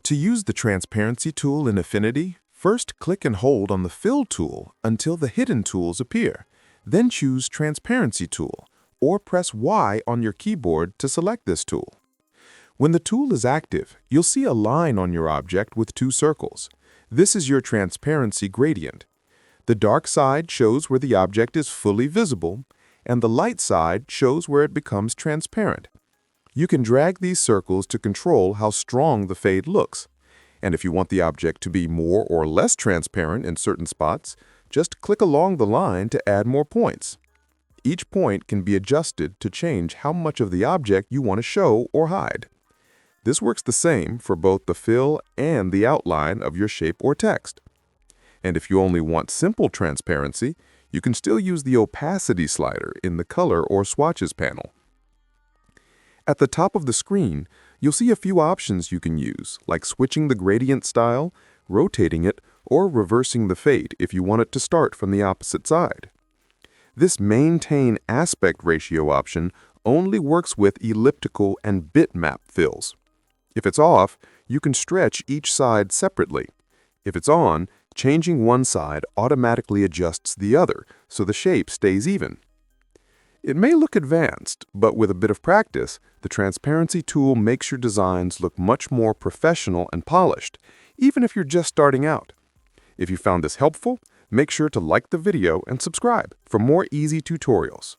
To use the Transparency tool in Affinity, first click and hold on the Fill tool until the hidden tools appear. Then choose Transparency tool, or press Y on your keyboard to select this tool. When the tool is active, you'll see a line on your object with two circles. This is your transparency gradient. The dark side shows where the object is fully visible, and the light side shows where it becomes transparent. You can drag these circles to control how strong the fade looks. And if you want the object to be more or less transparent in certain spots, just click along the line to add more points. Each point can be adjusted to change how much of the object you want to show or hide. This works the same for both the fill and the outline of your shape or text. And if you only want simple transparency, you can still use the opacity slider in the Color or Swatches panel. At the top of the screen, you'll see a few options you can use, like switching the gradient style, rotating it, or reversing the fade if you want it to start from the opposite side. This Maintain Aspect Ratio option only works with elliptical and bitmap fills. If it's off, you can stretch each side separately. If it's on, changing one side automatically adjusts the other, so the shape stays even. It may look advanced, but with a bit of practice, the Transparency tool makes your designs look much more professional and polished, even if you're just starting out. If you found this helpful, make sure to like the video and subscribe for more easy tutorials.